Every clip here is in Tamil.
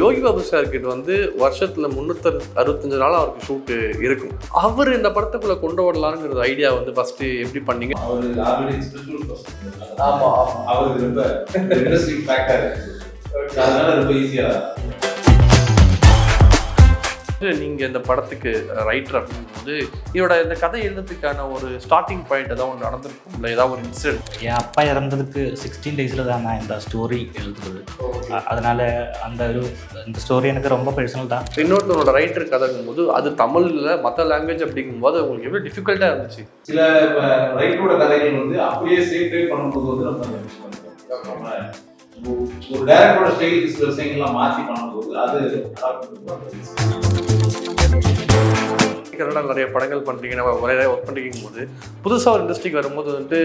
யோகி பாபு சார் கிட்ட வந்து வருஷத்துல 365 நாள் அவருக்கு ஷூட்டு இருக்கும். அவர் இந்த படத்துக்குள்ள கொண்டு வரலாம்ங்கிற ஐடியா வந்து ஃபர்ஸ்ட் எப்படி பண்ணீங்க? அவர் ஆல்ரெடி ஸ்பிரிச்சுவல் பர்சன். ஆமா அவருக்கு ரொம்ப இன்ட்ரெஸ்டிங் ஃபேக்டர் இருக்கு. அதனால ரொம்ப ஈஸியா நீங்க இந்த படத்துக்கு ரைட்டர் அப்படிங்கும்போது இதோட இந்த கதை எழுதுறதுக்கான ஒரு ஸ்டார்டிங் பாயிண்ட் ஏதாவது ஒன்று நடந்திருக்கும், இல்லை ஏதாவது ஒரு இன்சிடென்ட்? என் அப்பா இறந்ததுக்கு 16 days தான் நான் இந்த ஸ்டோரி எழுதுறது. அதனால இந்த ஸ்டோரி எனக்கு ரொம்ப பர்சனல் தான். இன்னொருத்தரோட ரைட்டர் கதைங்கும் போது அது தமிழ்ல மற்ற லாங்குவேஜ் அப்படிங்கும்போது உங்களுக்கு எவ்வளோ டிஃபிகல்ட்டா இருந்துச்சு? சில ரைட்டரோட கதைகள் வந்து அப்படியே சேஃப் பண்ணும்போது வந்து நம்ம ஒரு டைரக்டரோட ஸ்டைலுக்கு சில விஷயங்கள்லாம் மாற்றி பண்ணும்போது அது நிறைய படங்கள் பண்ணுறீங்க, நம்ம நிறைய ஒர்க் பண்ணிக்கும் போது புதுசாக ஒரு இண்டஸ்ட்ரிக்கு வரும்போது வந்துட்டு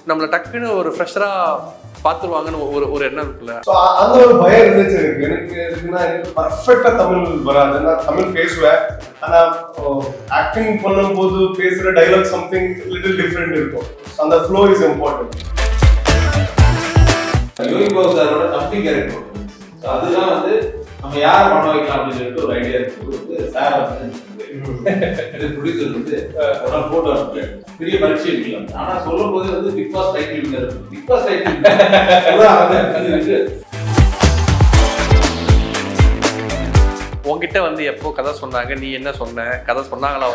நம்மளை டக்குன்னு ஒரு ஃப்ரெஷராக பார்த்துருவாங்கன்னு ஒரு எண்ணம் இருக்குல்ல. அந்த ஒரு பயம் இருந்துச்சு எனக்கு. எனக்கு பர்ஃபெக்டா தமிழ் வராது, நான் தமிழ் பேசுவேன். ஆனா ஆக்டிங் பண்ணும்போது பேசுற டைலாக் சம்திங் லிட்டில் டிஃப்ரெண்ட் இருக்கும். அந்த flow is important. Yogi Babu சாரோட டப்பிங் கேரக்டர் அதுதான் வந்து நம்ம யார் பண்ண வைக்கலாம் அப்படின்னு சொல்லிட்டு ஒரு ஐடியா இருக்கு. சார் வந்து ப்ரொடியூசர் வந்து ஒரு போட்டோ அனுப்பு பெரிய பரிட்சை இருக்கலாம். ஆனா சொல்லும் போது வந்து Bigg Boss title Bigg Boss title உங்ககிட்ட வந்து எப்போ கதை சொன்னாங்க, நீ என்ன சொன்ன, கதை சொன்னாங்களா?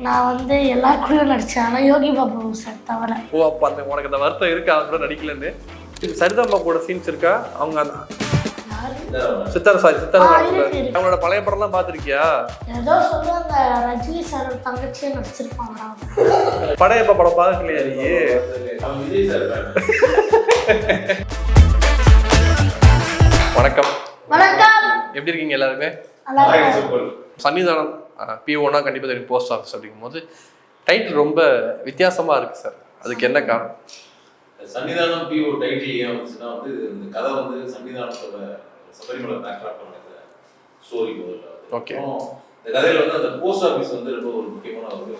நான் வந்து எல்லா கூடயும் நடிச்சேன், ஆனால் யோகி பாபு சார் தவிர. ஓ, அப்போ அந்த உனக்கு அந்த வருத்தம் இருக்கா அவங்க கூட நடிக்கலன்னு? சரிதாம்மா கூட சீன்ஸ் இருக்கா? அவங்க சித்தார அவங்களோட பழைய படம் தான் பார்த்துருக்கியா? ஏதோ சொல்லுவாங்க ரஜினி சார் தங்கச்சியே நடிச்சிருப்பாங்க. படையப்ப படம் பார்க்கலையா நீ? வணக்கம். வணக்கம், எப்படி இருக்கீங்க எல்லாருமே? சன்னிதானம் பிஓனா கண்டிப்பாக தெரியும், போஸ்ட் ஆஃபீஸ் அப்படிங்கும்போது டைட்டில் ரொம்ப வித்தியாசமாக இருக்குது சார். அதுக்கு என்ன காரணம்? சன்னிதானம் பிஓ டைட்டில் ஏன் வந்துச்சுன்னா வந்து இந்த கதை வந்து சன்னிதானத்தோட சபரிமலை பேக்ராப் பண்ணுற ஸ்டோரி போது. ஓகே. இந்த கதையில் வந்து அந்த போஸ்ட் ஆஃபீஸ் வந்து ரொம்ப ஒரு முக்கியமான ஒரு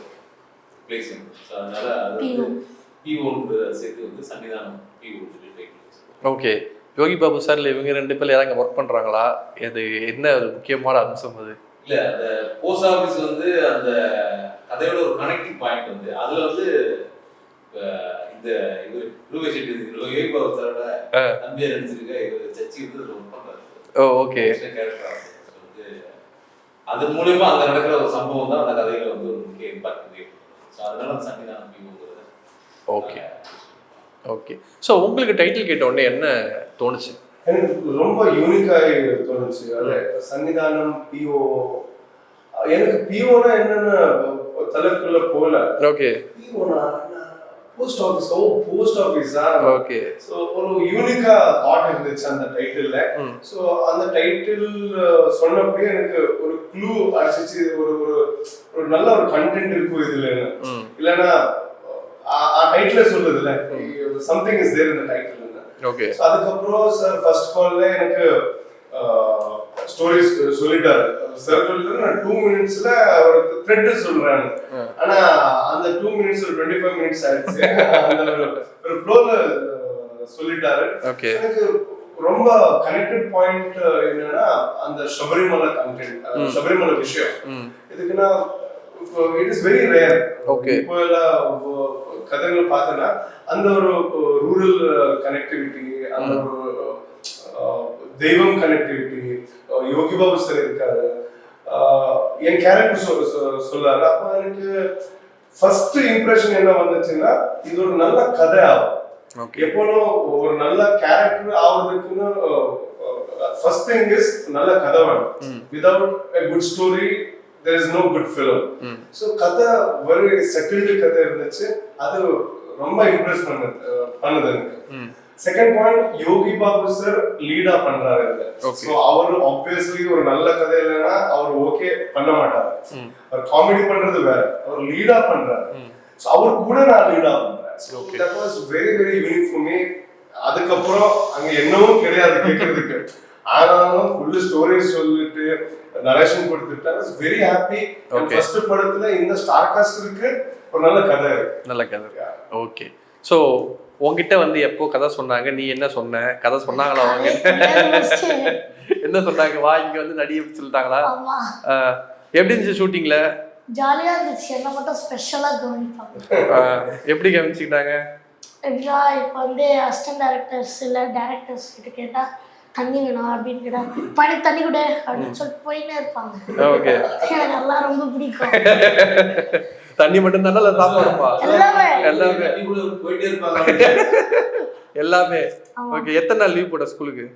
பிளேஸ். ஸோ அதனால அது வந்து பிஓன்னு சேர்த்து வந்து சன்னிதானம் PO title. Okay. Yogi Babu sir இல்லை இவங்க ரெண்டு பேர் யாராங்க ஒர்க் பண்ணுறாங்களா? இது என்ன ஒரு முக்கியமான அம்சம் அது? இல்லை, அந்த போஸ்ட் ஆஃபீஸ் வந்து அந்த கதையோட ஒரு கனெக்டிங் பாயிண்ட் வந்து அதில் வந்து இந்த இவர் யோகி பாபு சாரோட தம்பியாக நினைச்சிருக்க இவர் சர்ச்சி வந்து ஒர்க் பண்ணுறாரு. ஓ, ஓகே. கேரக்டர் வந்து அது மூலயமா அங்கே நடக்கிற ஒரு சம்பவம் தான் அந்த கதையில வந்து ஒரு முக்கிய இம்பாக்ட் கிரியேட் பண்ணுது. ஸோ அதனால அந்த சன்னிதானம் பிஓங்கிறது. Okay okay. ஸோ உங்களுக்கு டைட்டில் கேட்ட உடனே என்ன தோணுச்சு? எனக்கு ரொம்ப யூனிக்காக தோணுச்சு. அது சன்னிதானம் பிஓ. எனக்கு பிஓனா என்னன்னு தலைக்குள்ள போகல. ஓகே. பிஓனா போஸ்ட் ஆஃபீஸ். ஓ, போஸ்ட் ஆஃபீஸா? ஓகே. ஸோ ஒரு யூனிக்கா தாட் இருந்துச்சு அந்த டைட்டில்ல. ஸோ அந்த டைட்டில் சொன்னப்படியே எனக்கு ஒரு க்ளூ அடிச்சிச்சு. ஒரு ஒரு நல்ல ஒரு கண்டென்ட் இருக்கும் இதுல. இல்லைன்னா டைட்டில் சொல்றது இல்லை, சம்திங் இஸ் தேர் இந்த டைட்டில். ஓகே. அதுக்கப்புறம் சார் ஃபர்ஸ்ட் கால்ல எனக்கு ஸ்டோரிஸ் சொல்லிட்டாரு. சார் சொல்லிட்டு நான் 2 minutesல ஒரு த்ரெட் சொல்றேன். ஆனா அந்த 2 minutes ஒரு 25 minutes ஆயிடுச்சு. அந்த ஒரு ஃப்ளோல சொல்லிட்டாரு. எனக்கு ரொம்ப கனெக்டட் பாயிண்ட் என்னன்னா அந்த சபரிமலை கண்டென்ட், சபரிமலை விஷயம். இதுக்குன்னா இட் இஸ் வெரி ரேர். இப்போ எல்லாம் கதைகள் பார்த்தனா அந்த ஒரு ரூரல் கனெக்டிவிட்டி, அந்த ஒரு தெய்வம் கனெக்டிவிட்டி, யோகி பாபு சார் இருக்காரு, என் கேரக்டர் சொல்லாரு. அப்போ எனக்கு ஃபர்ஸ்ட் இம்ப்ரெஷன் என்ன வந்துச்சுன்னா இது ஒரு நல்ல கதை ஆகும். எப்போதும் ஒரு நல்ல கேரக்டர் ஆகுறதுக்குன்னு ஃபர்ஸ்ட் திங் இஸ் நல்ல கதை வேணும். Without a good story there is no good film. So கதை very settled கதை இருந்துச்சு. அது ரொம்ப இம்ப்ரெஸ் பண்ணுது எனக்கு. Second point, Yogi Babu sir லீடா பண்றாரு. ஸோ அவர் ஆப்வியஸ்லி ஒரு நல்ல கதை இல்லைன்னா அவர் ஓகே பண்ண மாட்டாரு. அவர் காமெடி பண்றது வேற, அவர் லீடா பண்றாரு. ஸோ அவர் கூட நான் லீடா பண்றேன். That was very very unique for me. அதுக்கப்புறம் அங்க என்னவும் கிடையாது கேட்கறதுக்கு. ஆனாலும் ஃபுல் ஸ்டோரி சொல்லிட்டு நரேஷன் கொடுத்துட்டு I was very happy. First படத்துல இந்த ஸ்டார் காஸ்ட் இருக்கு, ஒரு நல்ல கதை இருக்கு. நல்ல கதை. ஓகே. ஸோ உங்ககிட்ட வந்து எப்போ கதை சொன்னாங்க, நீ என்ன சொன்ன, கதை சொன்னாங்களா அவங்க? என்ன சொன்னாங்க, வா இங்க வந்து நடி அப்படி சொல்லிட்டாங்களா? எப்படி இருந்துச்சு ஷூட்டிங்ல? ஜாலியா இருந்துச்சு. என்ன மட்டும் ஸ்பெஷலா கவனிப்பாங்க. எப்படி கவனிச்சுக்கிட்டாங்க? எப்படின்னா இப்போ வந்து அசிஸ்டன்ட் டைரக்டர்ஸ் இல்லை டேரக்டர்ஸ் கிட்ட கேட்டா தண்ணி வேணும் அப்படின்னு கேட்டா பனி தண்ணி கூட அப்படின்னு சொல்லிட்டு போயின்னே இருப்பாங்க. ஓகே, எனக்கு எல்லாம் ரொம்ப பிடிக்கும். தண்ணி மட்டும் தானே இல்லை சாப்பாடுப்பா? எல்லாமே எல்லாமே போயிட்டே இருப்பாங்க எல்லாமே. ஓகே, எத்தனை நாள் லீவ் போட்ட ஸ்கூலுக்கு?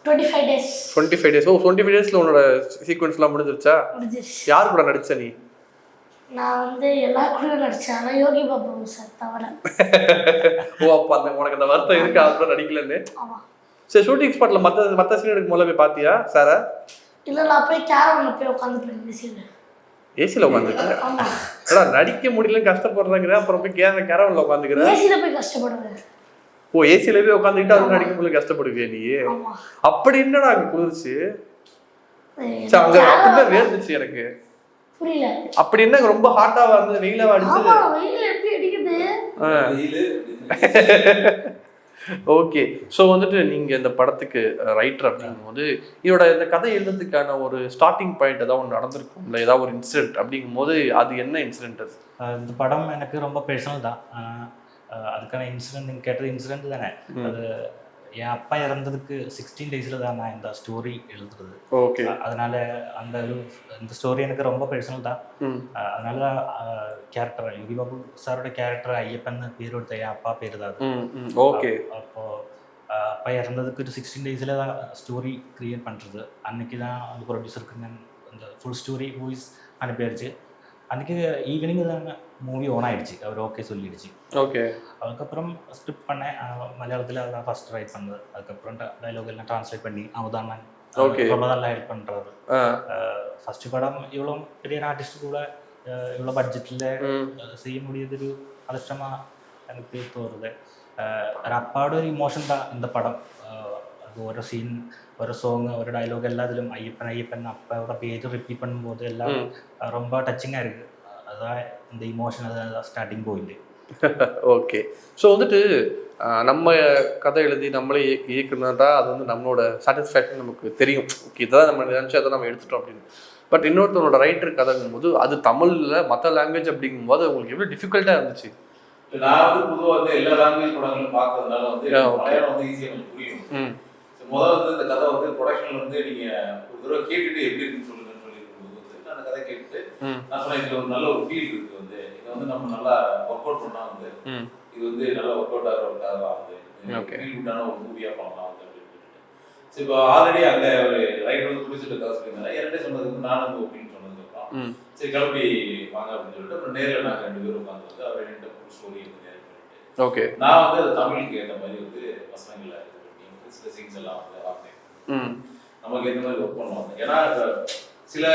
25 days. 25 days. ஓ 25 daysல உன்னோட சீக்வன்ஸ்லாம் முடிஞ்சிருச்சா? யார் கூட நடிச்ச நீ? நான் வந்து எல்லா கூடயும் நடிச்சேன், ஆனால் யோகி பாபு சார் தவிர. ஓ அப்போ அந்த உனக்கு அந்த வருத்தம் இருக்கு அப்புறம் நடிக்கலன்னு? ஆமாம். சரி, ஷூட்டிங் ஸ்பாட்ல மற்ற சீன் எடுக்கும் போல போய் பார்த்தியா சாரா? இல்லை, நான் போய் கேரவனில் போய் உட்காந்துப்பேன் ஏசியில். ஏசியில் உட்காந்துருக்கேன்? ஆமாம். ஏடா நடிக்க முடியலன்னு கஷ்டப்படுறாங்கிற, அப்புறம் போய் கேரவனில் உட்காந்துக்கிறேன். ஏசியில் போய் கஷ்டப்படுவேன். ஓ ஏசியில் போய் உட்காந்துக்கிட்டு அது நடிக்க முடியல கஷ்டப்படுவே நீ? அப்படி என்னடா அங்கே குளிர்ச்சி? அங்கே அப்படிதான் வேர்ந்துச்சு எனக்கு. புரியல. அப்படி என்ன ரொம்ப ஹாட்டாவா இருந்தது, வெயிலாவா அடிச்சது? வெயில் எப்படி அடிக்குது? ஓகே, ஸோ வந்துட்டு நீங்கள் இந்த படத்துக்கு ரைட்டர் அப்படிங்கும்போது இதோட இந்த கதை எழுதுறதுக்கான ஒரு ஸ்டார்டிங் பாயிண்ட் ஏதாவது ஒன்று நடந்திருக்கும்ல, ஏதாவது ஒரு இன்சிடென்ட் அப்படிங்கும்போது அது என்ன இன்சிடென்ட்? அது இந்த படம் எனக்கு ரொம்ப பர்சனல் தான். அதுக்கான இன்சிடென்ட் நீங்கள் கேட்டது இன்சிடென்ட் தானே. அது என் அப்பா இறந்ததுக்கு 16 daysல தான் நான் இந்த ஸ்டோரி எழுதுறது. ஓகே, அதனால இந்த ஸ்டோரி எனக்கு ரொம்ப பர்சனல் தான். அதனால கேரக்டர் யோகி பாபு சாரோட கேரக்டர் ஐயப்பன் பேர் கொடுத்த என் அப்பா பேர் தான். ஓகே, அப்போ அப்பா இறந்ததுக்கு ஒரு 16 daysல தான் ஸ்டோரி கிரியேட் பண்ணுறது. அன்னைக்கு தான் அந்த ப்ரொடியூசருக்கு நான் அந்த ஃபுல் ஸ்டோரி மூவிஸ் அனுப்பிடுச்சு. அன்றைக்கி ஈவினிங் தான் மூவி ஓன் ஆகிடுச்சு, அவர் ஓகே சொல்லிடுச்சு. ஓகே, அதுக்கப்புறம் ஸ்கிரிப்ட் பண்ணேன் மலையாளத்தில், அதான் ஃபர்ஸ்ட் ரைட் பண்ணது. அதுக்கப்புறம் டைலாக் எல்லாம் ட்ரான்ஸ்லேட் பண்ணி அவதான் நான் ரொம்ப நல்லா ஹெல்ப் பண்ணுறாரு. ஃபஸ்ட்டு படம் இவ்வளோ பெரிய ஆர்டிஸ்ட் கூட இவ்வளோ பட்ஜெட்டில் செய்ய முடியாதொரு அதிர்ஷ்டமாக எனக்கு தோறுது. அப்பாவோட ஒரு இமோஷன் தான் இந்த படம். அது ஒரு சீன், ஒரு சாங், ஒரு டைலாக் எல்லாத்திலும் ஐயப்பன் அப்பாவோட பேர் ரிப்பீட் பண்ணும்போது எல்லாம் ரொம்ப டச்சிங்காக இருக்குது. அதுதான் இந்த இமோஷன், அதுதான் ஸ்டார்டிங் பாயிண்ட். ஓகே, ஸோ வந்துட்டு நம்ம கதை எழுதி நம்மளே இயக்குனா அது வந்து நம்மளோட சாட்டிஸ்ஃபேக்ஷன் நமக்கு தெரியும். ஓகே, இதான் நம்ம நினச்சி அதை நம்ம எடுத்துட்டோம் அப்படின்னு. பட் இன்னொருத்தவனோட ரைட்டர் கதைங்கும்போது அது தமிழில் மற்ற லாங்குவேஜ் அப்படிங்கும்போது உங்களுக்கு எவ்வளோ டிஃபிகல்ட்டாக இருந்துச்சு? நான் வந்து பொதுவாக வந்து எல்லா லாங்குவேஜ் படங்களும் பார்க்கறதுனால வந்து மலையாளம் வந்து ஈஸியாக கொஞ்சம் புரியும். முதல்ல வந்து இந்த கதை வந்து ப்ரொடக்ஷன்ல வந்து நீங்க ஒரு தடவை கேட்டுட்டு எப்படி இருக்குன்னு சொல்லுங்கன்னு சொல்லியிருக்கும்போது அந்த கதை கேட்டுட்டு நான் சொன்னேன், இதுல ஒரு நல்ல ஒரு ஃபீல் இருக்கு, வந்து இதை வந்து நம்ம நல்லா ஒர்க் அவுட் பண்ணா வந்து இது வந்து நல்லா ஒர்க் அவுட் ஆகிற ஒரு கதை தான், வந்து ஃபீல் குட்டான ஒரு மூவியா பண்ணலாம் வந்து அப்படின்னு சொல்லிட்டு. சரி, இப்போ ஆல்ரெடி அந்த ஒரு ரைட்டர் வந்து பிடிச்சிட்டு கதை சொல்லியிருந்தாங்க. என்கிட்ட சொன்னதுக்கு நானும் ஒப்பீனியன் சொன்னதுக்கப்புறம் சரி கிளம்பி வாங்க அப்படின்னு சொல்லிட்டு அப்புறம் நேரில் நாங்கள் 2 பேரும் உட்காந்து வந்து அவர் என்கிட்ட ஃபுல் ஸ்டோரி வந்து நேரில் பண்ணிட்டு ஓகே நான் வந்து அது தமிழுக்கு ஏற்ற மாதிரி வந்து வசனங்களை சில சீன்ஸ் எல்லாம் வந்து வாங்கினேன். நமக்கு எந்த மாதிரி ஒர்க் பண்ணுவாங்க. ஏன்னா சில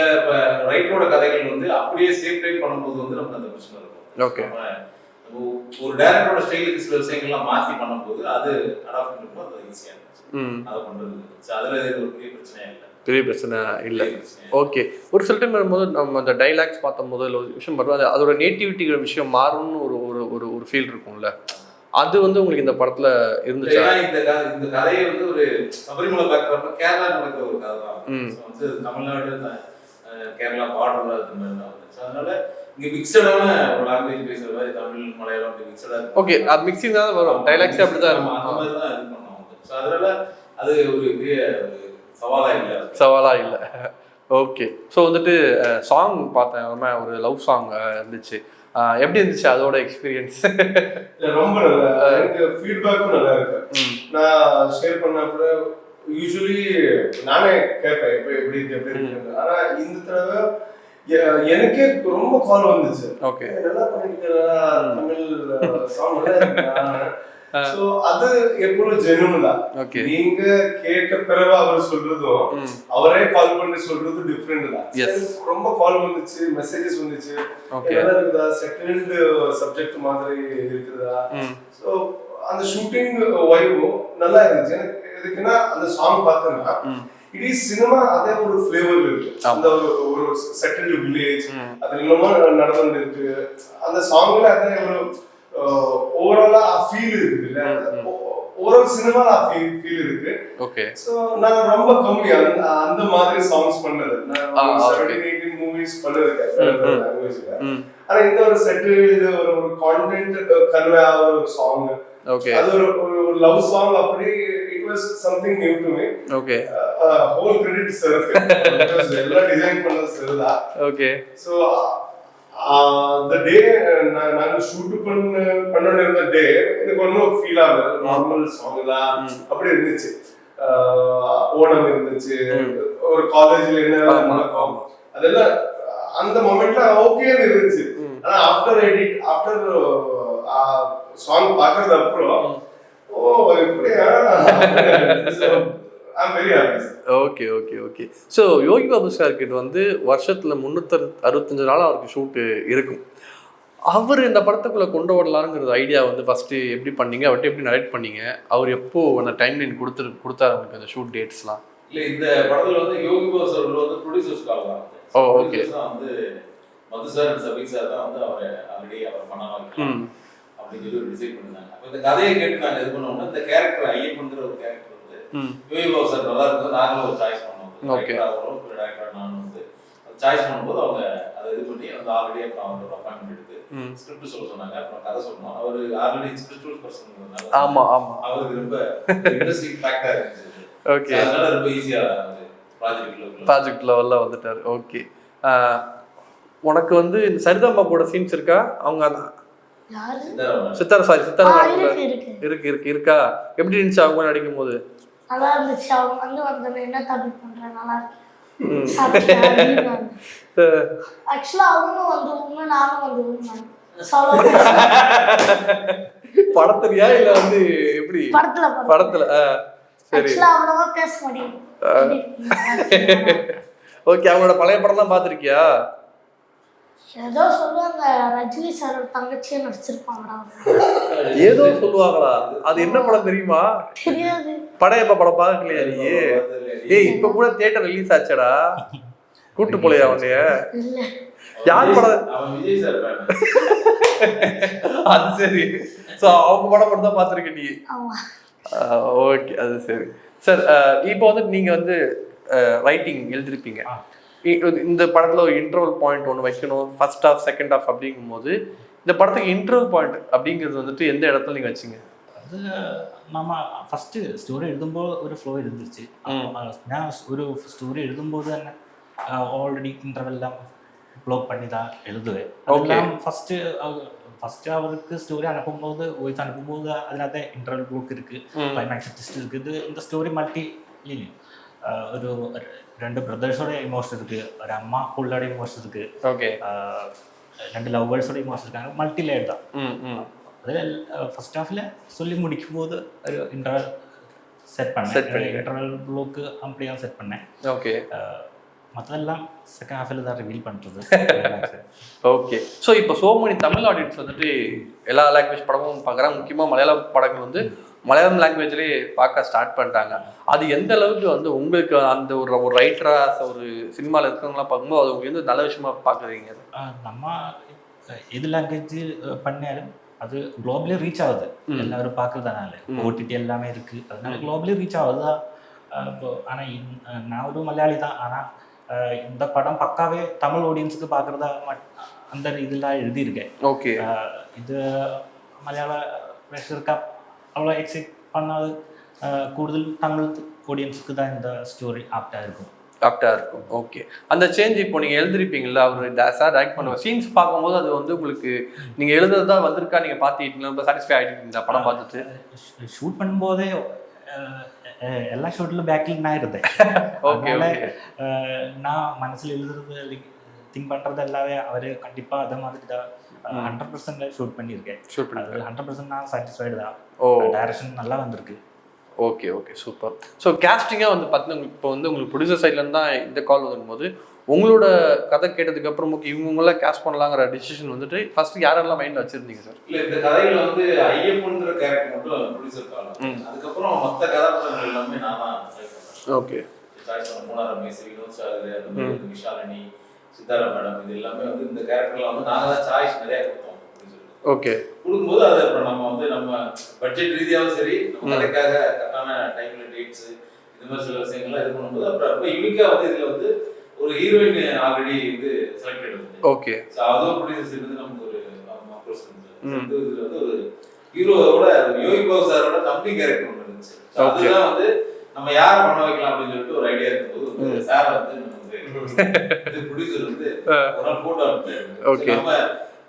ரைட்டரோட கதைகள் வந்து அப்படியே சேம் டைம் பண்ணும்போது வந்து நமக்கு அந்த பிரச்சனை இருக்கும். ஓகே, ஒரு டைரக்டரோட ஸ்டைலுக்கு சில விஷயங்கள்லாம் மாற்றி பண்ணும்போது அது அடாப்ட் பண்ணும்போது அது ஈஸியாக இருந்துச்சு அதை பண்ணுறது. அதில் ஒரு பெரிய பிரச்சனையே இல்லை, பெரிய பிரச்சனை இல்லை. ஓகே, ஒரு சில டைம் வரும்போது நம்ம அந்த டைலாக்ஸ் பார்க்கும்போது ஒரு விஷயம் வரும், அதோட நேட்டிவிட்டிங்கிற விஷயம் மாறும்னு ஒரு ஒரு ஒரு ஃபீல் இருக்கும்ல, அது வந்து உங்களுக்கு இந்த படத்துல இருந்துச்சு? இந்த கதையை வந்து ஒரு சபரிமலை பேக்ரவுண்ட்ல கேரளா நடக்கிற ஒரு கதை தான். வந்து தமிழ்நாடு கேரளா பார்டர்ல இருக்க மாதிரி தான். அதனால இங்க மிக்சடான ஒரு லாங்குவேஜ் பேசுற மாதிரி தமிழ் மலையாளம் மிக்சடா இருக்கு. ஓகே, அது மிக்சிங் தான் வரும், டைலாக்ஸ் அப்படிதான் இருக்கும். அந்த மாதிரி தான் இது பண்ணுவாங்க. ஸோ அதனால அது ஒரு பெரிய சவாலா இல்லை. ஓகே, ஸோ வந்துட்டு சாங் பார்த்தேன், ஒரு லவ் சாங் இருந்துச்சு, எப்படி இருந்துச்சு அதோட எக்ஸ்பீரியன்ஸ்? ரொம்ப நல்லா, எனக்கு ஃபீட்பேக்கும் நல்லா இருக்கு. நான் ஷேர் பண்ணப்ப யூஸ்வலி நானே கேட்பேன் எப்படி இருக்கு. ஆனா இந்த தடவை எனக்கே ரொம்ப கால் வந்துச்சு. ஓகே, நல்லா பண்ணிருக்கா, தமிழ் சாங் நல்லா இருக்கு. சோ அது எப்பவும் ஜெனுவன் தான். நீங்க கேட்ட பிறகு அவர் சொல்றதும் அவரே கால் பண்ணி சொல்றதும் டிஃபரெண்ட் தான். ரொம்ப கால் வந்துச்சு, மெசேஜஸ் வந்துச்சு, நல்லா இருக்குதா, செட்டில்டு சப்ஜெக்ட் மாதிரி இருக்குதா. சோ அந்த ஷூட்டிங் வைபும் நல்லா இருந்துச்சு. எனக்கு எதுக்குன்னா அந்த சாங் பார்த்தேன்னா இட் இஸ் சினிமா அதே ஒரு ஃபிளேவர்ல இருக்கு. அந்த ஒரு செட்டில்டு வில்லேஜ் அது இல்லாம நடந்து இருக்கு. அந்த சாங்ல அதே ஓவராலா ஃபீல் இருக்கு இல்ல, ஓவரால் சினிமா ஃபீல் இருக்கு. ஓகே. சோ நான் ரொம்ப கம்மி அந்த மாதிரி சாங்ஸ் பண்ணது. நான் 17-18 மூவிஸ் பண்ணிருக்கேன் லாங்குவேஜ்ல. ஆனா இந்த ஒரு செட்டில்டு ஒரு கான்டென்ட் கன்வே ஆகிற ஒரு சாங். ஓகே. அது ஒரு லவ் சாங். அப்படி it was something new to me. Okay. Whole credit சருக்கு, பிகாஸ் எல்லாம் டிசைன் பண்ணது சர் தான். ஓகே. சோ the day நாங்க ஷூட் பண்ண இருந்த டே எனக்கு ஒன்றும் ஃபீல் ஆகல, நார்மல் சாங் தான் அப்படி இருந்துச்சு. ஓணம் இருந்துச்சு, ஒரு காலேஜ்ல என்ன நடக்கும் அதெல்லாம் அந்த மொமெண்ட்ல ஓகேன்னு இருந்துச்சு. ஆனா ஆஃப்டர் சாங் பாக்குறது அப்புறம் ஓ இப்படியா, I'm very happy. Okay okay okay. So Yogi Babu sir கிட்ட வந்து வருஷத்துல 365 நாள் அவருக்கு ஷூட்டு இருக்கும். அவர் இந்த படத்துக்குள்ள கொண்டு வரலாம்ங்கிறது ஐடியா வந்து ஃபர்ஸ்ட் எப்படி பண்ணீங்க, அவர்கிட்ட எப்படி நரேட் பண்ணீங்க, அவர் எப்போ அந்த டைம் லைன் கொடுத்தாரு உங்களுக்கு அந்த ஷூட் டேட்ஸ்லாம்? இல்ல இந்த படத்துல வந்து யோகி பாபு சார் வந்து ப்ரொடியூசர்ஸ் கால் தான். ஓ ஓகே. வந்து மது சார் சபீக் சார் தான் வந்து அவர் பண்ணலாம் அப்படின்னு சொல்லி டிசைட் பண்ணாங்க. அப்ப இந்த கதையை கேட்டு நாங்க இது பண்ணோம்னா இந்த கேரக்டர் ஐயப்பன்கிற ஒரு கேரக்டர் யோகி பாபு சார் நல்லா இருந்தது. நாங்களும் ஒரு சாய்ஸ் பண்ணோம். டைரக்டர் நான் வந்து சாய்ஸ் பண்ணும்போது அவங்க அதை இது பண்ணி அந்த ஆல்ரெடி அப்புறம் அவங்க ஒரு அப்பாயின்மெண்ட் எடுத்து ஸ்கிரிப்ட் சொல்ல சொன்னாங்க. அப்புறம் கதை சொன்னோம். அவர் ஆல்ரெடி ஸ்பிரிச்சுவல் பர்சன். ஆமா ஆமா. அவருக்கு ரொம்ப இன்ட்ரெஸ்டிங் ஃபேக்டா இருந்துச்சு. ஓகே. அதனால ரொம்ப ஈஸியா ப்ராஜெக்ட் லெவல்ல வந்துட்டாரு. ஓகே. உனக்கு வந்து இந்த சரிதம்மா கூட சீன்ஸ் இருக்கா? அவங்க சித்தாரா இருக்கா? எப்படி இருந்துச்சு அவங்க நடிக்கும் போது? நல்லா இருந்துச்சு. அவங்க வந்து என்ன தப்பு பண்றாங்க, நல்லா இருக்கு. ஆக்சுவலா அவங்களும் வந்து உண்மை, நானும் வந்து உண்மை. படத்துலயா இல்ல வந்து எப்படி? படத்துல சரி. அவ்வளவா பேச மாட்டேன். ஓகே. அவங்களோட பழைய படம்லாம் பாத்திருக்கியா? ஏதோ சொல்லுவாங்க, ரஜினி சார் தங்கச்சியே நடிச்சிருப்பாங்கடா. ஏதோ சொல்லுவாங்களா? அது என்ன படம் தெரியுமா? தெரியாது. படம் எப்ப படம் பாக்கலையா நீ? ஏய் இப்ப கூட தியேட்டர் ரிலீஸ் ஆச்சடா, கூட்டு போலையா உன்னைய? யார் படம்? விஜய் சார். அது சரி. சோ அவங்க படம் மட்டும் தான் பாத்திருக்க நீ? ஓகே அது சரி. சார் இப்போ வந்து நீங்க வந்து ரைட்டிங் எழுதிருப்பீங்க. இந்த படத்துல ஒரு இன்டர்வல் பாயிண்ட் ஒன்று வைக்கணும், ஃபர்ஸ்ட் ஹாஃப் செகண்ட் ஹாஃப் அப்படிங்கும்போது இந்த படத்துக்கு இன்டர்வல் பாயிண்ட் அப்படிங்கிறது வந்துட்டு எந்த இடத்துல நீங்க வச்சிங்க? அது நம்ம ஃபஸ்ட்டு ஸ்டோரி எழுதும்போது ஒரு ஃப்ளோ இருந்துச்சு. ഞാൻ ഒരു സ്റ്റോറി എഴുതുമ്പോൾ തന്നെ ഓൾറെഡി ഇൻ്റർവെല്ലാം ബ്ലോക്ക് பண்ணி தான் எழுதுவேன். அதெல்லாம் ஃபஸ்ட்டு அவருக்கு ஸ்டோரி அனுப்பும்போது வойஸ் அனுப்பும்போது അതിനകത്തെ இன்டர்வல் ബ്ലോക്ക് இருக்கு, ക്ലൈമാക്സ് ട്വിസ്റ്റ് இருக்கு. இது இந்த ஸ்டோரி மல்டி ഒരു 2 ബ്രദേഴ്സോட ഇമോഷൻ இருக்கு, ஒரு அம்மா புள்ளோட இமோஷன் இருக்கு, ஓகே 2 லவ்வர்ஸோட இமோஷன் இருக்காங்க, மல்டி லேயர் தான். அதில் ஃபர்ஸ்ட் ஹாஃபில் சொல்லி முடிக்கும்போது ஒரு இன்டர்வல் செட் பண்ணேன், இன்டர்வல் ப்ளோக்கு அப்படியே செட் பண்ணேன். ஓகே. மற்றதெல்லாம் செகண்ட் ஹாஃபில் தான் ரிவீல் பண்ணுறது. ஓகே. ஸோ இப்போ சோமனி தமிழ் ஆடியன்ஸ் வந்துட்டு எல்லா லாங்குவேஜ் படமும் பார்க்குறாங்க, முக்கியமாக மலையாள படங்கள் வந்து மலையாளம் லாங்குவேஜ்லேயே பார்க்க ஸ்டார்ட் பண்ணிட்டாங்க. அது எந்த அளவுக்கு வந்து உங்களுக்கு அந்த ஒரு ரைட்டராக ஒரு சினிமாவில் இருக்கிறவங்களாம் பார்க்கும்போது அது உங்களுக்கு வந்து நல்ல விஷயமா பார்க்குறீங்க? நம்ம எது லாங்குவேஜ் பண்ணாலும் அது குளோபலி ரீச் ஆகுது, எல்லாரும் பார்க்குறதுனால. ஓடிடி எல்லாமே இருக்குது, அதனால குளோபலி ரீச் ஆகுது. இப்போ ஆனால் நான் ஒரு மலையாளி தான், ஆனால் இந்த படம் பக்காவே தமிழ் ஆடியன்ஸுக்கு பார்க்குறதா அந்த இதெல்லாம் எழுதியிருக்கேன். ஓகே. இது மலையாள பிரேஷருக்கு அவ்வளோ எக்ஸைட் பண்ணாது, கூடுதல் தமிழ் ஆடியன்ஸுக்கு தான் இந்த ஸ்டோரி ஆப்டாக இருக்கும். ஓகே. அந்த சேஞ்ச் இப்போ நீங்கள் எழுதிருப்பீங்களா, அவர் சார் ஆக்ட் பண்ணுவார் சீன்ஸ் பார்க்கும்போது அது வந்து உங்களுக்கு நீங்கள் எழுதுறது தான் வந்திருக்கா, நீங்கள் பார்த்துக்கிட்டீங்களா, ரொம்ப சாட்டிஸ்ஃபை ஆகிட்டீங்களா படம் பார்த்துட்டு? ஷூட் பண்ணும்போதே எல்லா ஷூட்டிலும் பேக்கில் நான் இருந்தேன். அதனால நான் மனசில் எழுதுறது திங்க் பண்ணுறது எல்லாமே அவர் கண்டிப்பாக அதை மாதிரி தான் 100% ஷூட் பண்ணியிருக்கேன். 100% நான் சாட்டிஸ்ஃபைடு தான். டைரக்ஷன் நல்லா வந்திருக்கு. Okay okay super. ஸோ கேஸ்டிங்காக வந்து பார்த்தீங்கன்னா இப்போ வந்து உங்களுக்கு ப்ரொடியூசர் சைட்லேருந்து தான் இந்த கால் வரும்போது உங்களோட கதை கேட்டதுக்கு அப்புறம் இவங்களாம் கேஸ்ட் பண்ணலாங்கிற டிசிஷன் வந்துட்டு ஃபர்ஸ்ட் யாரெல்லாம் மைண்டில் வச்சிருந்தீங்க சார்? இல்லை இந்த கதையில் வந்து ஐயப்பன்ற கேரக்டர் மட்டும் ப்ரொடியூசர் கால், அதுக்கப்புறம் மற்ற கதாபாத்திரங்கள் எல்லாமே நான் தான் சாய்ஸ் பண்ணேன். ஓகே. சாய்ஸ் பண்ண மூணார் ரமேஷ், வினோத் சாகர், அந்த மாதிரி விஷாலினி, சித்தாரா மேடம், இது எல்லாமே வந்து இந்த கேரக்டர்லாம் வந்து நாங்கள் தான் சாய்ஸ் நிறையா கொடுத்தோம் ப்ரொடியூசருக்கு. ஓகே. கொடுக்கும்போது அதை அப்புறம் நம்ம வந்து நம்ம பட்ஜெட் ரீதியாகவும் சரி நம்ம கதைக்காக கரெக்டான டைம்ல டேட்ஸ் இந்த மாதிரி சில விஷயங்கள்லாம் இது பண்ணும்போது அப்புறம் ரொம்ப யூனிக்கா வந்து இதுல வந்து ஒரு ஹீரோயின் ஆல்ரெடி வந்து செலக்டட் வந்து ஓகே அதுவும் ப்ரொடியூசர் வந்து நமக்கு ஒரு இதுல வந்து ஒரு ஹீரோவோட யோகி பாபு சாரோட தம்பி கேரக்டர் ஒன்று இருந்துச்சு அதுதான் வந்து நம்ம யாரை பண்ண வைக்கலாம் அப்படின்னு சொல்லிட்டு ஒரு ஐடியா இருக்கும்போது சார் வந்து ப்ரொடியூசர் வந்து ஒரு நாள் போட்டோ அனுப்பிச்சு நம்ம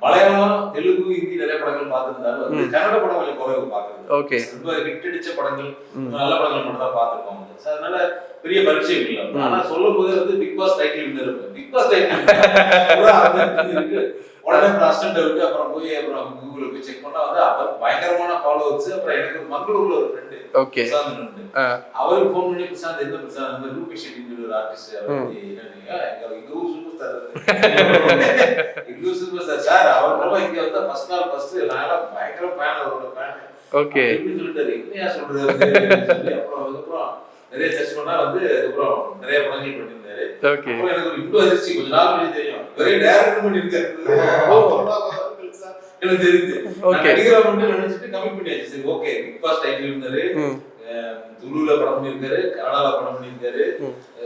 மலையாளம் தெலுங்கு ஹிந்தி நிறைய படங்கள் பார்த்திருந்தாலும் வந்து கன்னட படம் கொஞ்சம் குறைவு பார்க்குறது ரொம்ப ஹிட் அடிச்ச படங்கள் நல்ல படங்கள் மட்டும் தான் பார்த்துருக்கோம் அதனால பெரிய பரிச்சை இல்லை ஆனா சொல்லும் போது வந்து பிக் பாஸ் டைட்டில் வின்னர் இருப்பேன் பிக் பாஸ் டைட்டில் உடனே அசிஸ்டன்ட் விட்டு அப்புறம் போய் அப்புறம் கூகுள்ல போய் செக் பண்ணா வந்து அவர் பயங்கரமான ஃபாலோவர்ஸ் அப்புறம் எனக்கு ஒரு மங்களூர்ல ஒரு ஃப்ரெண்டு அவருக்கு ஃபோன் பண்ணி பிரசாந்த் என்ன பிரசாந்த் அந்த ரூபி ஷெட்டின்னு ஒரு ஆர்டிஸ்ட் எங்க ஊர் சூப்பர் ஸ்டார் சார் அவர் ரொம்ப இங்க வந்து ஃபர்ஸ்ட் நாள் ஃபர்ஸ்ட் நான் பயங்கர ஃபேன் அவரோட ஃபேன் அப்படின்னு சொல்லிட்டாரு என்னையா சொல்றது அப்புறம் அதுக்கப்புறம் நிறைய சர்ச் பண்ணா வந்து அதுக்கப்புறம் நிறைய படங்கள் பண்ணியிருந்தாரு அப்புறம் எனக்கு ஒரு இன்ட்ரோ அதிர்ச்சி கொஞ்ச நாள் முன்னாடி தெரியும் ஒரே டைரக்டர் பண்ணியிருக்காரு எனக்கு தெரியுது நடிகரா மட்டும் நினைச்சிட்டு கமிட் பண்ணியாச்சு சரி ஓகே பிக் பாஸ் டைட்டில் இருந்தாரு துளுல படம் பண்ணியிருக்காரு கன்னடால படம் பண்ணியிருக்காரு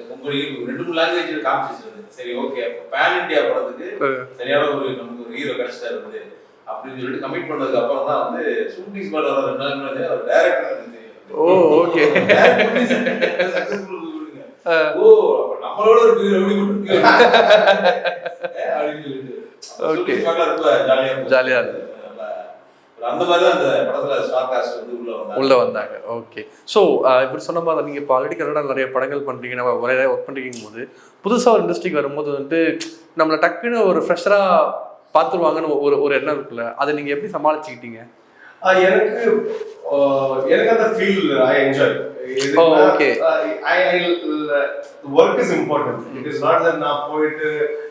கொங்கணி 2-3 லாங்குவேஜ்ல காமிச்சிருந்தது சரி ஓகே பேன் இந்தியா படத்துக்கு சரியான ஒரு நமக்கு ஒரு ஹீரோ கிடைச்சிட்டாரு வந்து அப்படின்னு சொல்லிட்டு கமிட் பண்ணதுக்கு அப்புறம் தான் வந்து ஷூட்டிங் ஸ்பாட் வர 2 நாள் முன்னாடி அவர் டைரக்டர் ஓகே நம்மளோட ஒரு பெரிய ரவுடி மட்டும் அப்படின்னு சொல்லிட்டு ஜாலியா இருக்கு அந்த மாதிரி தான் அந்த படத்துல ஸ்டார் காஸ்ட் வந்து உள்ள வந்தாங்க ஓகே ஸோ இப்படி சொன்ன மாதிரி நீங்கள் இப்போ ஆல்ரெடி கன்னடாவில் நிறைய படங்கள் பண்ணுறீங்க நம்ம நிறைய ஒர்க் பண்ணிருக்கும் போது புதுசாக ஒரு இண்டஸ்ட்ரிக்கு வரும்போது வந்துட்டு நம்மளை டக்குன்னு ஒரு ஃப்ரெஷராக பார்த்துருவாங்கன்னு ஒரு எண்ணம் இருக்குல்ல அதை நீங்கள் எப்படி சமாளிச்சுக்கிட்டீங்க? எனக்கு அந்த feel I enjoy work is important it is not that நான் போயிட்டு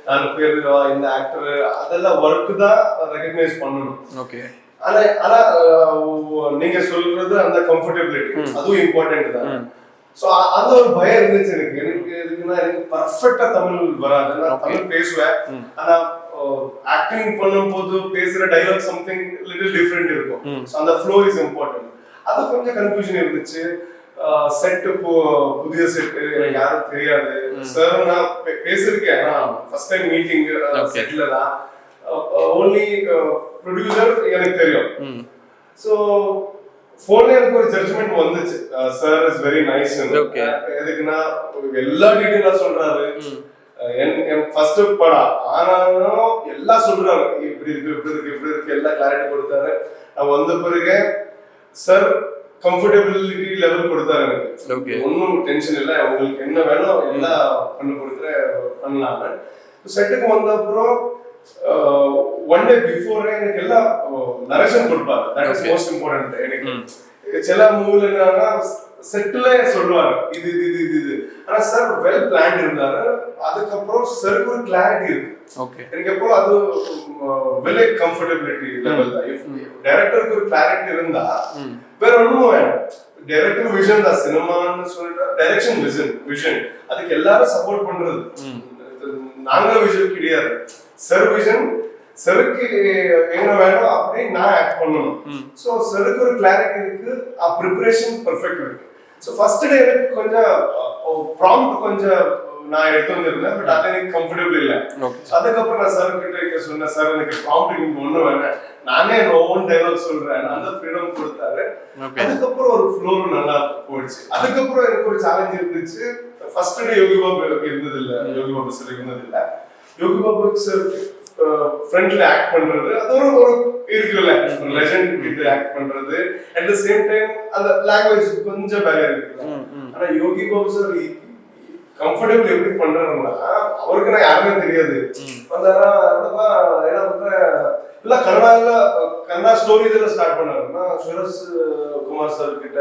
4 பேர் இந்த ஆக்டர் அதெல்லாம் ஒர்க் தான் ரெகக்னைஸ் பண்ணணும் ஓகே ஆனா நீங்க சொல்றது அந்த கம்ஃபர்டபிலிட்டி அதுவும் இம்பார்ட்டன்ட் தான் சோ அந்த ஒரு பயம் இருந்துச்சு எனக்கு எதுக்குன்னா எனக்கு பர்ஃபெக்ட்டா தமிழ் வராது நான் தமிழ் பேசுவேன் ஆனா ஆக்டிங் பண்ணும்போது பேசுற டைலாக் சம்திங் லிட்டில் டிஃபரெண்ட் இருக்கும் சோ அந்த ஃப்ளோ இஸ் இம்பார்ட்டன்ட் அது கொஞ்சம் கன்ஃபியூஷன் இருந்துச்சு செட் புதிய செட் எனக்கு யாரும் தெரியாது சார் நான் பேசிருக்கேன் ஃபர்ஸ்ட் டைம் மீட்டிங் செட்ல தான் ஓன்லி ப்ரொடியூசர் எனக்கு தெரியும் சோ போன்ல எனக்கு ஒரு ஜட்ஜ்மெண்ட் வந்துச்சு சார் இஸ் வெரி நைஸ் எதுக்குன்னா எல்லா டீடைலா சொல்றாரு என் ஃபர்ஸ்ட் படம் ஆனாலும் எல்லாம் சொல்றாரு இப்படி இருக்கு எல்லாம் கிளாரிட்டி கொடுத்தாரு நான் வந்த பிறகு சார் கம்ஃபர்டபிலிட்டி லெவல் கொடுத்தாரு எனக்கு ஒன்னும் டென்ஷன் இல்லை உங்களுக்கு என்ன வேணும் எல்லாம் பண்ணி பண்ணலாம் செட்டுக்கு வந்த அப்புறம் ஒன் டே பிஃபோர் எனக்கு எல்லாம் நரேஷன் கொடுப்பாரு தட் இஸ் மோஸ்ட் இம்பார்ட்டன்ட் எனக்கு சில மூவில என்னன்னா செட்டில் சொல்லுவாரு இது இது இது இது ஆனா சார் வெல் பிளான் இருந்தாரு அதுக்கப்புறம் சாருக்கு ஒரு கிளாரிட்டி இருக்கு எனக்கு எப்போ அது வெல் கம்ஃபர்டபிலிட்டி லெவல் தான் டைரக்டருக்கு ஒரு கிளாரிட்டி இருந்தா வேற ஒண்ணும் வேணும் டைரக்டர் விஷன் தான் சினிமான்னு சொல்லிட்டு டைரக்ஷன் விஷன் அதுக்கு எல்லாரும் சப்போர்ட் பண்றது நாங்களும் விஷன் கிடையாது சார் விஷன் சருக்கு என்ன வேணும் அப்படின்னு நான் ஆக்ட் பண்ணணும் ஸோ சருக்கு ஒரு கிளாரிட்டி இருக்கு ப்ரிப்பரேஷன் பர்ஃபெக்ட் இருக்கு ஸோ ஃபர்ஸ்ட் டே எனக்கு கொஞ்சம் ப்ராம்ப்ட் கொஞ்சம் நான் எடுத்து வந்திருந்தேன் பட் அது எனக்கு கம்ஃபர்டபிள் இல்லை அதுக்கப்புறம் நான் சார் கிட்ட சொன்னேன் சார் எனக்கு ப்ராம்ப்ட் இங்க ஒண்ணு வேணேன் நானே என் ஓன் டைலாக் சொல்றேன் அந்த ஃப்ரீடம் கொடுத்தாரு அதுக்கப்புறம் ஒரு ஃப்ளோர் நல்லா போயிடுச்சு அதுக்கப்புறம் எனக்கு ஒரு சேலஞ்ச் இருந்துச்சு ஃபர்ஸ்ட் டே யோகி பாபு இருந்தது இல்லை யோகி பாபு சார் இருந்தது இல்லை யோகி பாபு சார் ஃப்ரண்ட்ல ஆக்ட் பண்றது அது ஒரு இருக்குல்ல ஒரு லெஜெண்ட் கிட்ட ஆக்ட் பண்றது அட் தி சேம் டைம் அந்த லாங்குவேஜ் கொஞ்சம் பேரியர் இருக்கு ஆனா யோகி பாபு சார் கம்ஃபர்டபிள் எப்படி பண்றாருன்னா அவருக்கு நான் யாருமே தெரியாது வந்தாரா என்ன பண்ற இல்ல கன்னடா ஸ்டோரிஸ் எல்லாம் ஸ்டார்ட் பண்ணாருன்னா சுரேஷ் குமார் சார் கிட்ட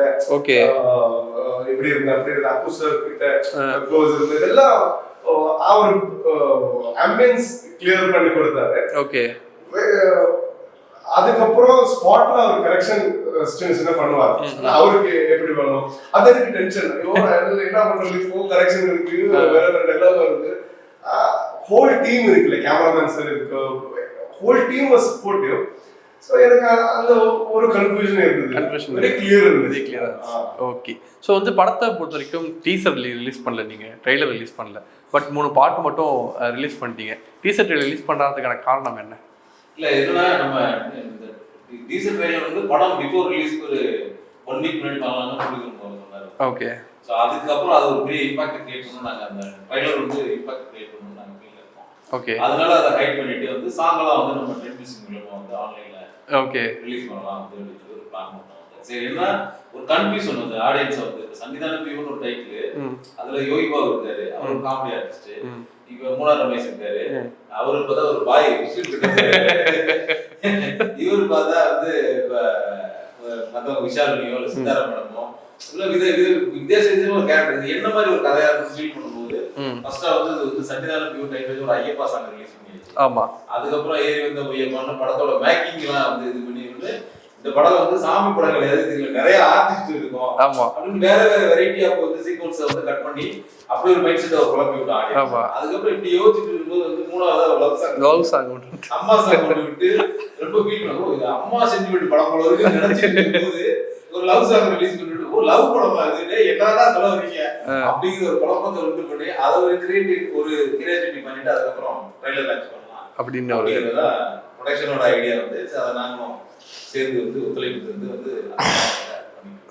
எப்படி இருந்தா அப்படி இருந்தா அப்பு சார் கிட்ட க்ளோஸ் இருந்து இதெல்லாம் அவர் ஆம்பியன்ஸ் கிளியர் பண்ணி கொடுத்தாரு அதுக்கப்புறம் ஸ்பாட்ல அவர் கரெக்ஷன் சின்ன பண்ணுவார் அவருக்கு எப்படி வேணும் அது எனக்கு டென்ஷன் என்ன பண்றது இப்போ கரெக்ஷன் இருக்கு வேற டெவலப் வருது ஹோல் டீம் இருக்குல்ல கேமராமேன் சார் இருக்கு whole team was supportive so எனக்கு அந்த ஒரு கன்ஃபியூஷன் இருந்தது, வெரி கிளியர் இருந்தது. ஓகே. ஸோ வந்து படத்தை பொறுத்த வரைக்கும் டீசர் ரிலீஸ் பண்ணல, நீங்கள் ட்ரெய்லர் ரிலீஸ் பண்ணல, பட் 3 பாட்டு மட்டும் ரிலீஸ் பண்ணிட்டீங்க. டீசர் ட்ரெய்லர் ரிலீஸ் பண்ணுறதுக்கான காரணம் என்ன? இல்லை எதுனா நம்ம டீசர் ட்ரெய்லர் வந்து படம் பிஃபோர் ரிலீஸ்க்கு ஒரு 1 வீக் முன்னாடி பண்ணலாம்னு சொன்னார். ஓகே. ஸோ அதுக்கப்புறம் அது ஒரு பெரிய இம்பாக்ட் கிரியேட் பண்ணணும். நாங்கள் அந்த ட்ரெய்லர் வந்து இம்பாக்ட் கிரியேட் பண்ணணும் நாங்கள் ஃபீல் இருக்கோம். ஓகே. அதனால அதை ஹைட் பண்ணிட்டு வந்து சாங்கெல்லாம் வந்து நம்ம ட்ரெண்ட் மியூசிக் மூலமா வந்து ஆன்லைன்ல ஓகே ரிலீஸ் பண்ணலாம் அப்படின்னு ஒரு பிளான் பண்ணோம். சரி, என்ன ஒரு கன்ஃபியூஷன் வந்து ஆடியன்ஸ் வந்து சன்னிதான பியூன்னு ஒரு டைட்டில், அதுல யோகி பாபு இருக்காரு, அவர் காமெடி ஆர்டிஸ்ட். இப்ப மூணா ரமேஷ் இருக்காரு, அவரு பார்த்தா ஒரு பாய் இவரு பார்த்தா வந்து மத்தவங்க விஷாலினியோ இல்ல சித்தாராமனமோ இல்ல வித்தியாசமா ஒரு கேரக்டர். என்ன மாதிரி ஒரு கதையா ஃபீல் பண்ணும்போது ஃபர்ஸ்டா வந்து சன்னிதான பியூ டைட்டில் ஒரு ஐயப்பா சாங் ரிலீஸ் பண்ணியாச்சு. ஆமா. அதுக்கப்புறம் ஏறி வந்த ஐயப்பான்னு படத்தோட மேக்கிங் எல்லாம் வந்து இது பண்ணி வந்து இந்த படம் வந்து சாமி படம் கிடையாது, இதுல நிறைய ஆர்டிஸ்ட் இருக்கும் அப்படின்னு வேற வேற வெரைட்டி ஆஃப் வந்து சீக்வன்ஸ் வந்து கட் பண்ணி அப்படி ஒரு மைண்ட் செட் குழப்பி விட்டாங்க. அதுக்கப்புறம் இப்படி யோசிச்சுட்டு இருக்கும்போது வந்து 3வது லவ் சாங் அம்மா சாங் விட்டு ரொம்ப ஃபீல் பண்ணுவோம். இது அம்மா சென்டிமெண்ட் படம் போல இருக்கு நினைச்சிட்டு இருக்கும்போது ஒரு லவ் சாங் ரிலீஸ் பண்ணிட்டு ஒரு லவ் படமா இது என்னதான் சொல்ல வரீங்க அப்படிங்கிற ஒரு குழப்பத்தை உண்டு பண்ணி அதை ஒரு கிரியேட்டிவிட்டி பண்ணிட்டு அதுக்கப்புறம் ட்ரெய்லர் லான்ச் பண்ணலாம் அப்படின்னு ஒரு ப்ரொடக்ஷனோட ஐடியா வந்து அதை நாங்களும் சேர்ந்து வந்து ஒத்துழைப்பு வந்து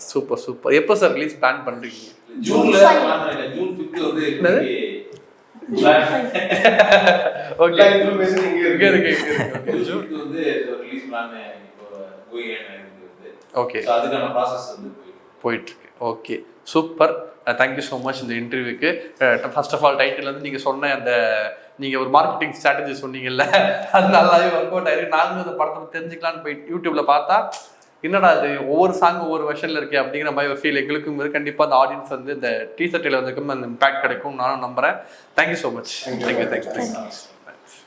சூப்பர் சூப்பர். எப்போ சார் ரிலீஸ் பிளான் பண்றீங்க? ஜூன்ல பிளான் பண்ணிட்டேன். ஜூன் 5 வந்து ஓகே இன்ஃபர்மேஷன் இங்க இருக்கு. ஜூன் வந்து ரிலீஸ் பிளான் இப்போ கோயிங் வந்து ஓகே. சோ அதுக்கான process வந்து போயிட்டு இருக்கு. Okay super. Thank you so much இந்த இன்டர்வியூக்கு. ஃபர்ஸ்ட் ஆஃப் ஆல் டைட்டில் வந்து நீங்கள் சொன்ன அந்த நீங்கள் ஒரு மார்க்கெட்டிங் ஸ்ட்ராட்டஜி சொன்னீங்கல்ல, அது நல்லாவே ஒர்க் அவுட் ஆயிருக்கு. நாங்களும் அந்த படத்தை தெரிஞ்சுக்கலான்னு போய் யூடியூப்பில் பார்த்தா என்னடா அது ஒவ்வொரு சாங் ஒவ்வொரு வெர்ஷனில் இருக்குது அப்படிங்கிற மாதிரி ஒரு ஃபீல் எங்களுக்கும் இருக்குது. கண்டிப்பாக அந்த ஆடியன்ஸ் வந்து இந்த டீசர்ட்டில் வந்துக்கும் அந்த இம்பேக்ட் கிடைக்கும் நானும் நம்புகிறேன். Thank you so much. தேங்க்யூ.